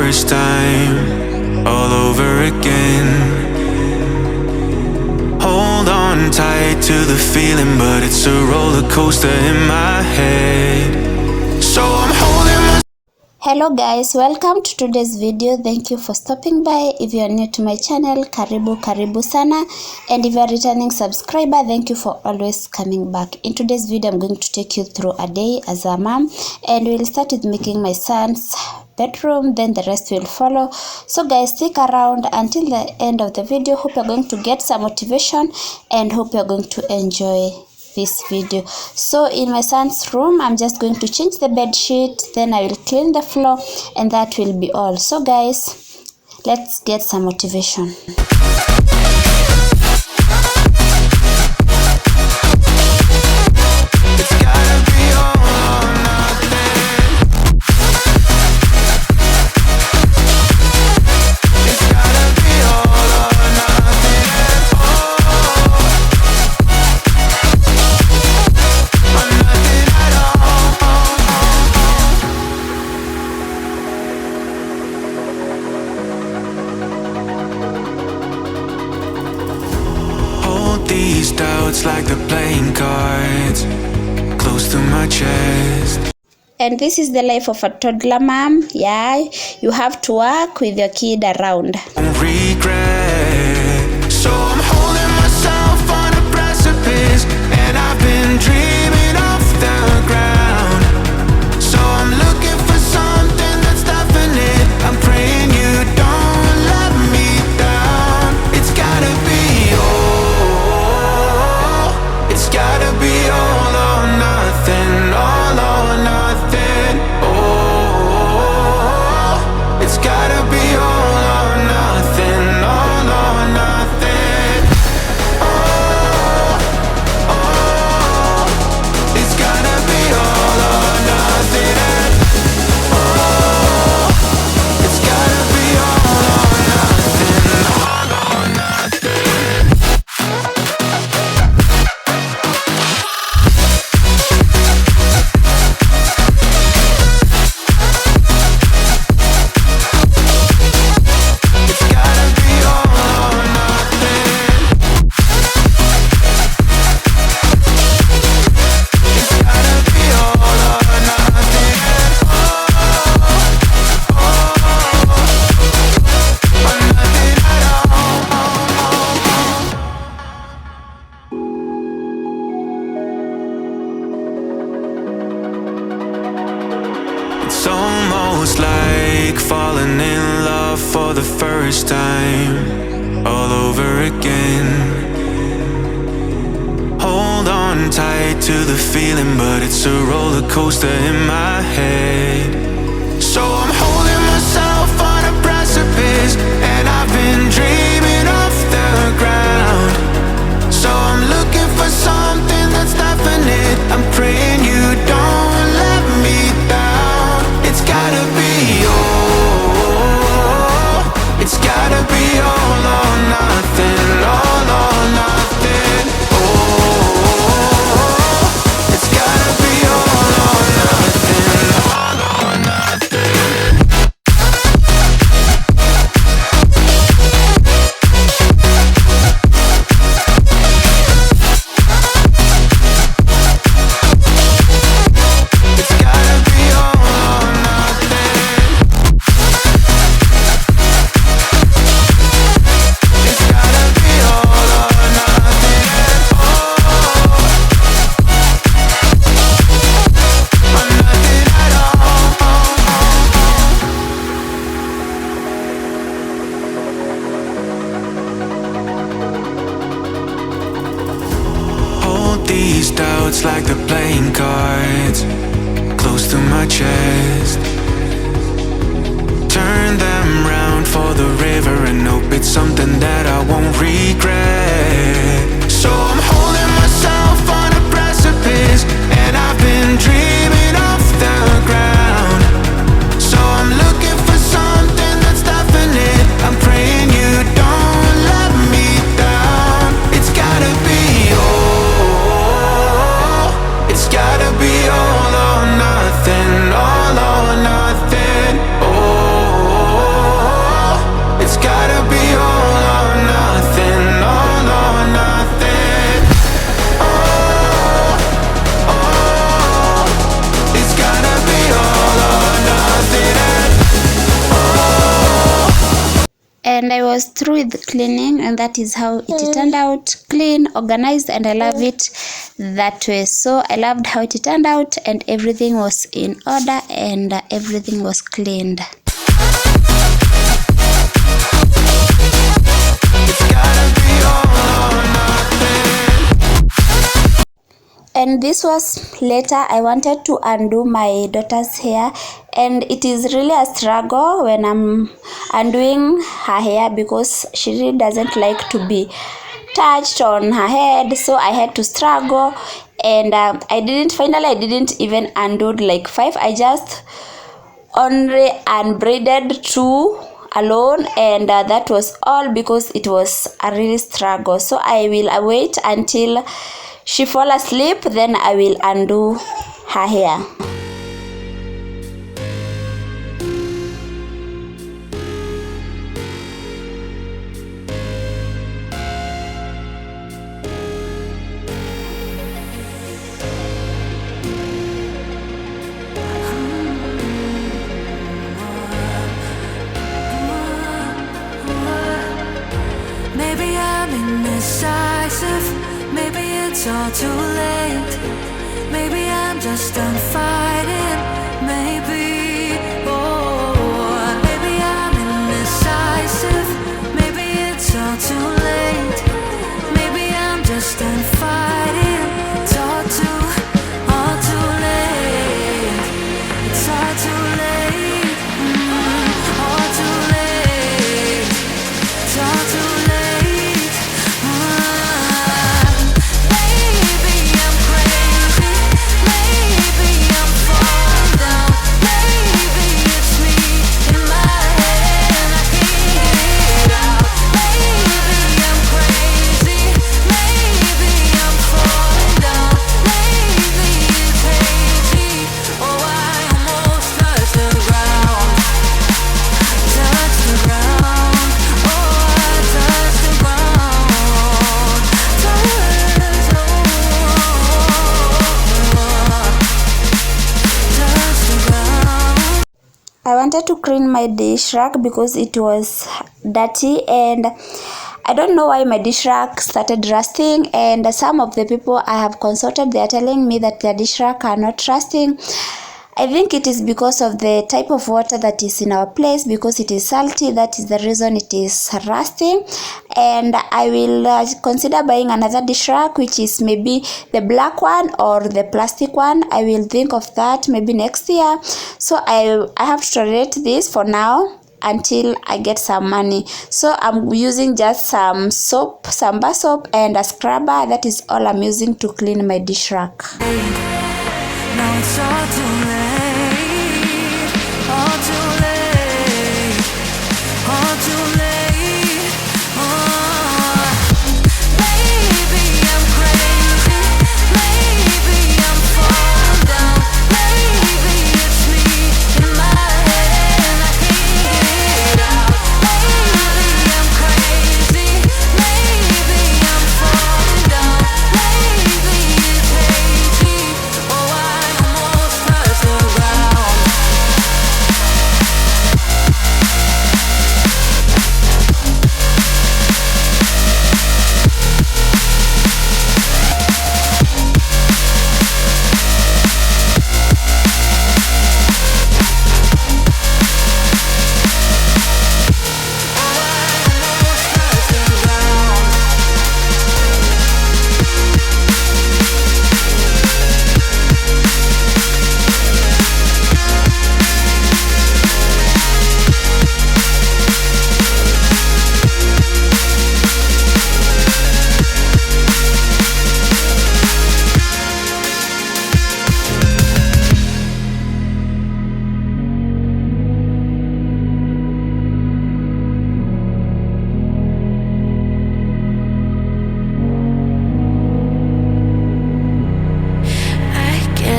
first time, all over again. Hold on tight to the feeling, but it's a roller coaster in my head. So I'm holding my... Hello guys, welcome to today's video. Thank you for stopping by. If you are new to my channel, karibu sana, and if you are returning subscriber, thank you for always coming back. In today's video, I'm going to take you through a day as a mom, and we'll start with making my son's bedroom, then the rest will follow. So guys, stick around until the end of the video. Hope you're going to get some motivation and hope you're going to enjoy this video. So in my son's room, I'm just going to change the bed sheet, then I will clean the floor, and that will be all. So guys, let's get some motivation. These doubts like the playing cards close to my chest. And this is the life of a toddler mom. Yeah, you have to work with your kid around. Regret. So I'm holding myself on a precipice, and I've been dreaming off the ground. So I'm looking for something that's definite. I'm praying you don't let me down. It's gotta be it's gotta be all or nothing, all or nothing. Oh, it's gotta be all or nothing, all or nothing. Oh, oh, it's gotta be all or nothing. Oh, it's gotta be all or nothing, all or nothing. It's almost like falling in love for the first time, all over again. Hold on tight to the feeling, but it's a roller coaster in my head. So I'm holding myself on a precipice, and I've been dreaming off the ground. So I'm looking for something that's definite. I'm praying you don't let me down. It's gotta be all. It's gotta be all or nothing, all or nothing. Oh, it's gotta be all or nothing, all or nothing. These doubts like the playing cards close to my chest. Turn them round for the river and hope it's something that I won't regret. So I'm holding myself on a precipice, and I've been dreaming off the ground. So I'm looking for something that's definite. I'm praying you don't let me down. It's gotta be all. It's gotta be all or nothing, all or nothing. Oh, and I was through with cleaning, and that is how it turned out, clean, organized, and I love it that way. So I loved how it turned out, and everything was in order, and everything was cleaned. And this was later. I wanted to undo my daughter's hair, and it is really a struggle when I'm undoing her hair because she really doesn't like to be touched on her head, so I had to struggle, and I didn't even undo like 5. I just only unbraided 2 alone, and that was all because it was a really struggle. So I will wait until she fall asleep, then I will undo her hair. Maybe I'm indecisive, maybe it's all too late. Maybe I'm just done fighting, maybe. Oh, maybe I'm indecisive, maybe it's all too late. Maybe I'm just done fighting. It's all too late. It's all too late. All too late. It's all too late. I wanted to clean my dish rack because it was dirty, and I don't know why my dish rack started rusting, and some of the people I have consulted, they are telling me that their dish rack are not rusting. I think it is because of the type of water that is in our place, because it is salty. That is the reason it is rusting. And I will consider buying another dish rack, which is maybe the black one or the plastic one. I will think of that maybe next year. So I have to tolerate this for now until I get some money. So I'm using just some soap, some bar soap, and a scrubber. That is all I'm using to clean my dish rack. Now it's all too late, all too late, all too late. Maybe I'm crazy, maybe I'm falling down, maybe it's me in my head and I can't get it out. Maybe I'm crazy, maybe I'm falling down, maybe it's crazy. Oh, I almost touched the ground.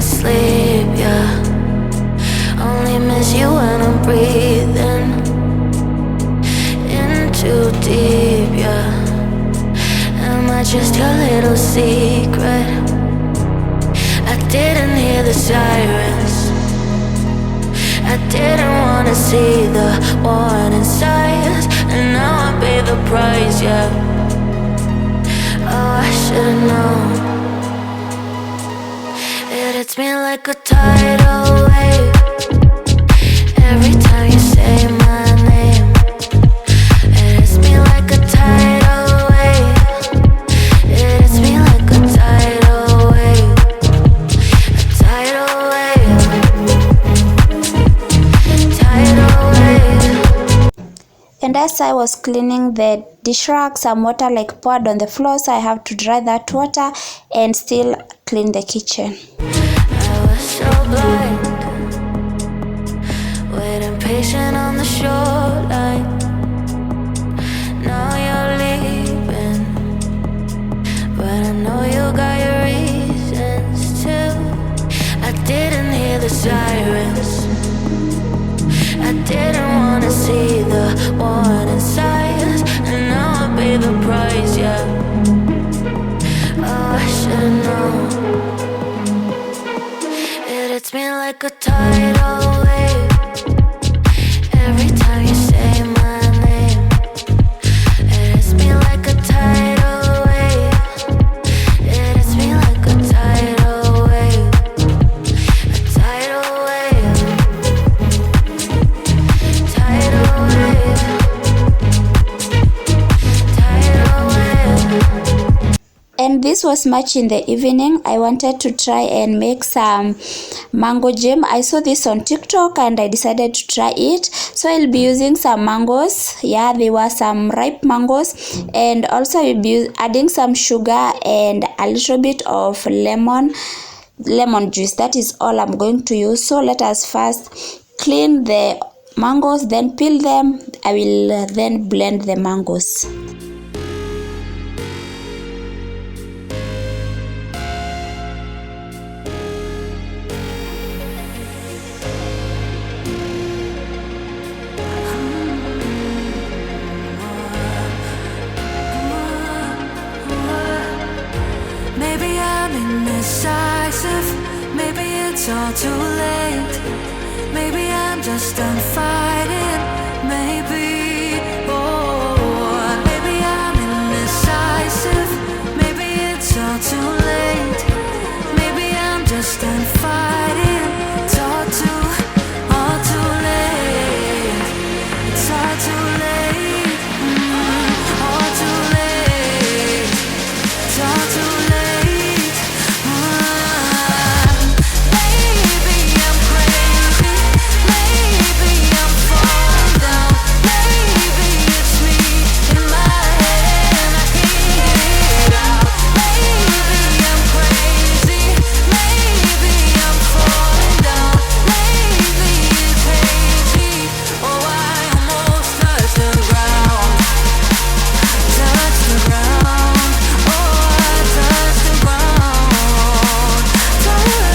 Sleep, yeah. Only miss you when I'm breathing in too deep, yeah. Am I just your little secret? I didn't hear the sirens, I didn't wanna see the warning signs, and now I pay the price, yeah. Oh, I should've known. It hits me like a tidal wave every time you say my name. It hits me like a tidal wave. It hits me like a tidal wave. A tidal wave. Tidal wave. And as I was cleaning the dish rack, some water like poured on the floor, so I have to dry that water and still clean the kitchen. I was so blind, waiting patient on the shoreline. Now you're leaving, but I know you got your reasons too. I didn't hear the sirens, I didn't wanna see the warning signs, and now I pay the price, yeah. Oh, I should've known. It hits me like a tidal wave every time you say my name. It hits me like a tidal wave. It hits me like a tidal wave. A tidal wave. Tidal wave. Tidal wave. And this was much in the evening. I wanted to try and make some mango jam. I saw this on TikTok and I decided to try it. So I'll be using some mangoes. Yeah, there were some ripe mangoes, and also I'll be adding some sugar and a little bit of lemon juice. That is all I'm going to use. So let us first clean the mangoes, then peel them. I will then blend the mangoes. Maybe I'm indecisive, maybe it's all too late. Maybe I'm just done fighting, maybe. Oh, maybe I'm indecisive, maybe it's all too late. Maybe I'm just done fighting. It's all too late. It's all too late. All too late. It's all too late. Maybe I'm crazy. Maybe I'm falling down. Maybe it's me in my head and I can't get it out. Maybe I'm crazy. Maybe I'm falling down. Maybe it's crazy. Oh, I almost touched the ground. Touch the ground. Oh, I touched the ground. Touch the ground.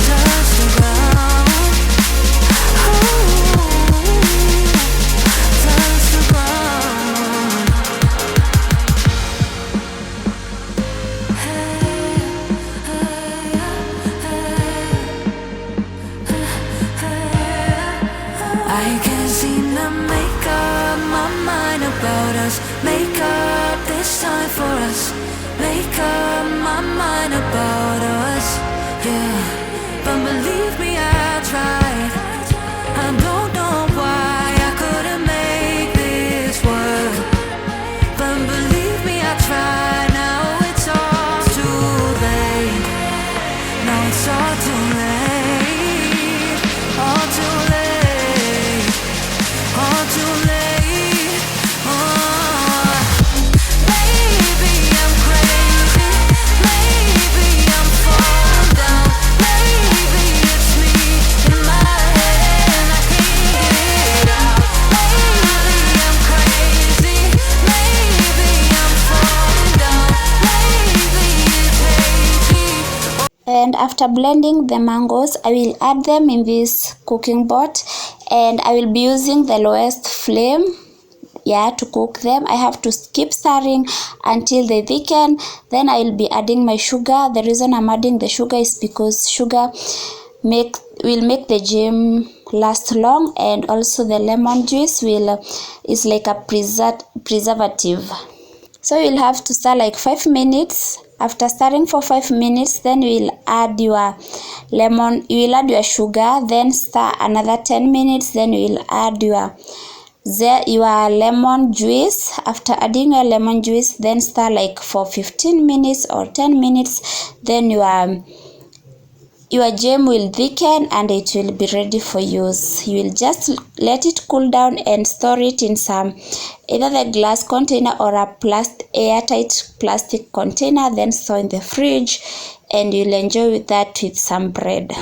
Touch the ground. Oh, touch the ground. I can't seem to make up my mind about us. Make up this time for us. Make up my mind about us. Yeah, but believe me, I tried. I don't know why I couldn't make this work. But believe me, I tried. Now it's all too late. Now it's all too late. All too late. All too late. Oh. Maybe I'm crazy. Maybe I'm falling down. Maybe it's me in my head and I can't get it out. Maybe I'm crazy. Maybe I'm falling down. Maybe it's crazy. And after blending the mangoes, I will add them in this cooking pot, and I will be using the lowest flame to cook them. I have to keep stirring until they thicken. Then I will be adding my sugar. The reason I'm adding the sugar is because sugar will make the jam last long, and also the lemon juice is like a preservative. So you'll have to stir like 5 minutes. After stirring for 5 minutes, then you will add your sugar, then stir another 10 minutes, then you will add your lemon juice. After adding your lemon juice, then stir like for 15 minutes or 10 minutes, then your jam will thicken and it will be ready for use. You will just let it cool down and store it in either the glass container or a airtight plastic container, then store in the fridge, and you'll enjoy that with some bread.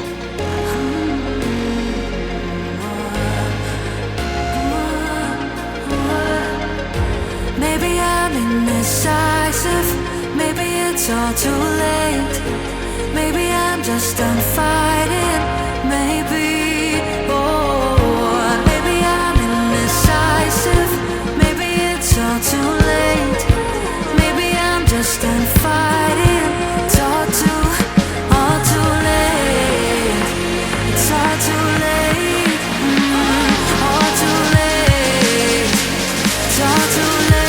Maybe I'm indecisive, maybe it's all too late. Maybe I'm just done fighting, maybe, oh, maybe I'm indecisive, maybe it's all too late, maybe I'm just done fighting, it's all too late, it's all too late, all too late, it's all too late.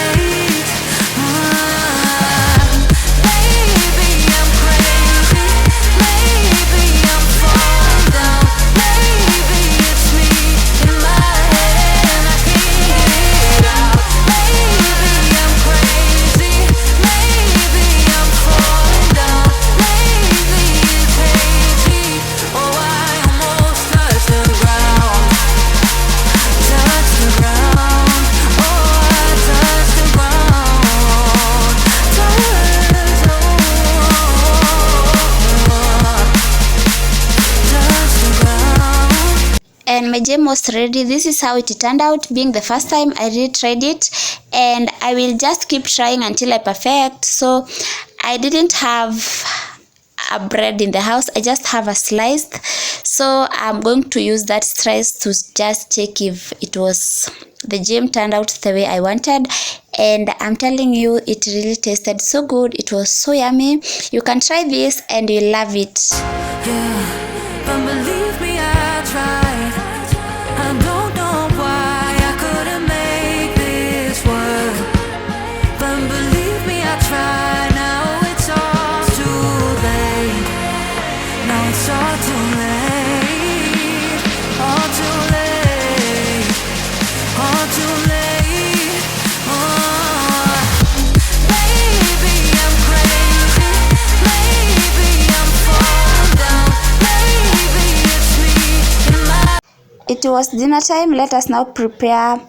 And my jam was ready. This is how it turned out, being the first time I tried it, and I will just keep trying until I perfect. So I didn't have a bread in the house, I just have a slice, so I'm going to use that slice to just check if the jam turned out the way I wanted. And I'm telling you, it really tasted so good. It was so yummy. You can try this and you'll love it. Yeah, but believe me, I tried. I don't know why I couldn't make this work, but believe me, I tried. Now it's all too late. Now it's all too late. All too late. All too late. Oh, maybe I'm crazy. Maybe I'm falling down. Maybe it's me in my. It was dinner time. Let us now prepare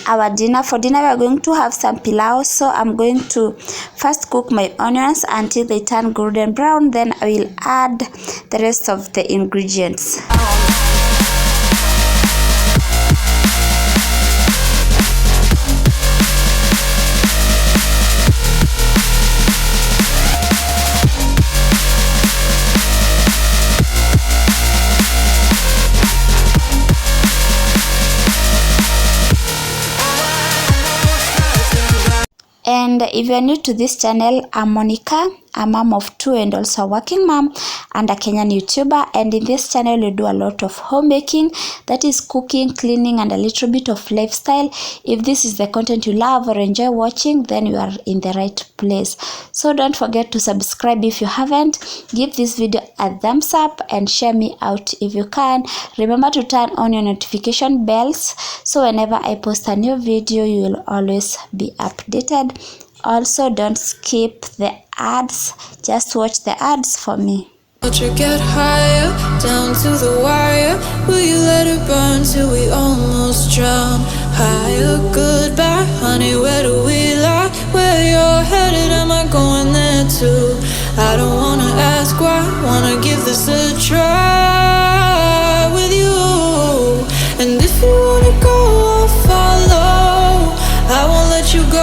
our dinner. For dinner, we are going to have some pilau. So I'm going to first cook my onions until they turn golden brown. Then I will add the rest of the ingredients. And if you are new to this channel, I'm Monica, a mom of 2 and also a working mom and a Kenyan YouTuber. And in this channel, we do a lot of homemaking, that is cooking, cleaning, and a little bit of lifestyle. If this is the content you love or enjoy watching, then you are in the right place. So don't forget to subscribe if you haven't. Give this video a thumbs up and share me out if you can. Remember to turn on your notification bells, so whenever I post a new video, you will always be updated. Also, don't skip the ads, just watch the ads for me. Watch her get higher, down to the wire. Will you let it burn till we almost drown? Higher, goodbye, honey, where do we lie? Where you're headed, am I going there too? I don't wanna ask why, wanna give this a try with you. And if you wanna go, I'll follow. I won't let you go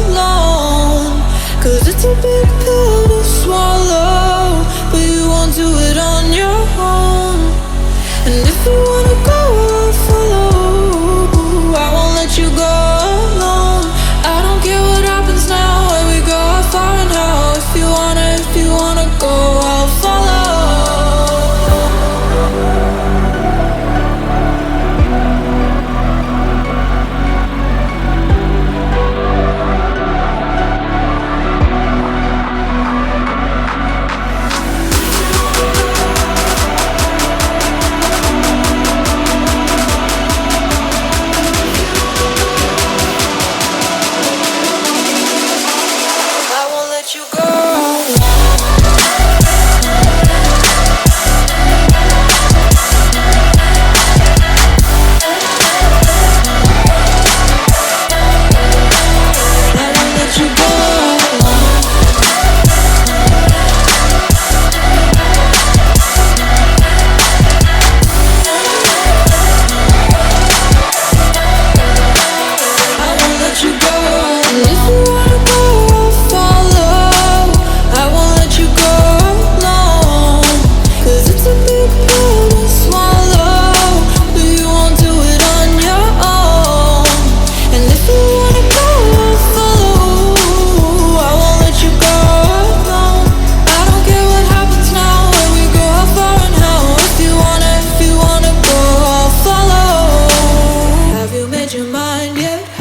alone, 'cause it's a big pill to swallow, but you won't do it on your own. And if you wanna go, I'll follow. I won't let you go alone.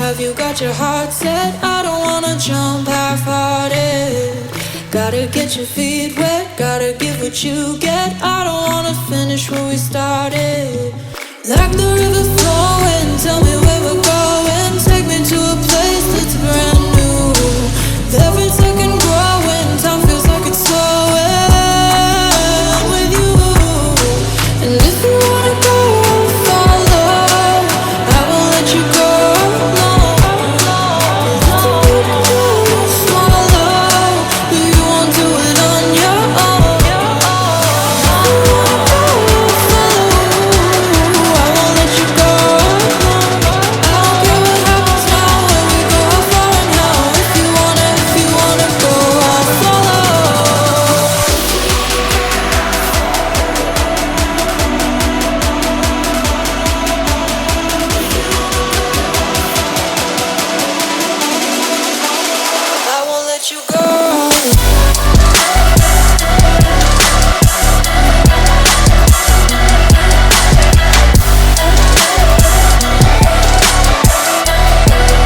Have you got your heart set? I don't wanna jump half-hearted. Gotta get your feet wet, gotta give what you get. I don't wanna finish where we started. Like the river flowing, tell me where we're going. Take me to a place that's brand new. Every second growing, time feels like it's slowing with you. And if you wanna go, I'll follow. I won't let you go alone. It's a big pill to swallow, but you won't do it on your own. If you wanna go, I'll follow. I won't let you go alone. I don't care what happens now, when we go far and how. If you wanna go, I'll follow. I won't let you go. I won't let you go alone. I won't let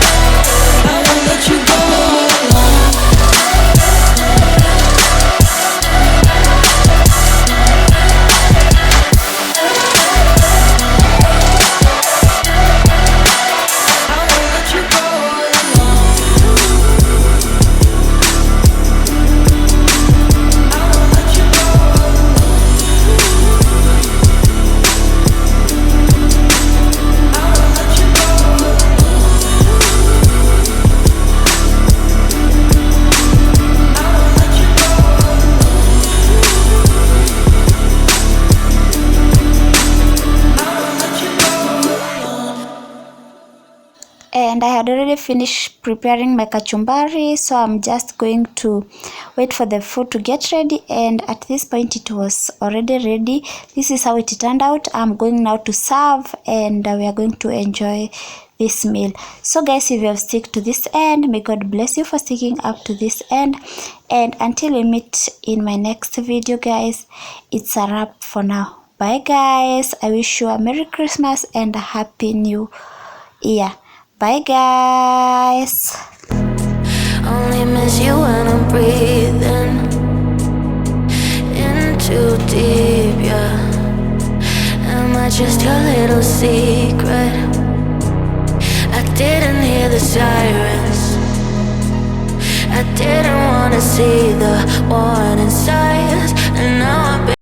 you go alone. I won't let you go alone. I won't let you go And I had already finished preparing my kachumbari, so I'm just going to wait for the food to get ready. And at this point it was already ready. This is how it turned out. I'm going now to serve, and we are going to enjoy this meal. So guys, if you have stuck to this end, may God bless you for sticking up to this end. And until we meet in my next video guys, it's a wrap for now. Bye guys. I wish you a Merry Christmas and a Happy New Year. Bye guys. Only miss you when I'm breathing in too deep, yeah. Am I just your little secret? I didn't hear the sirens. I didn't wanna see the warning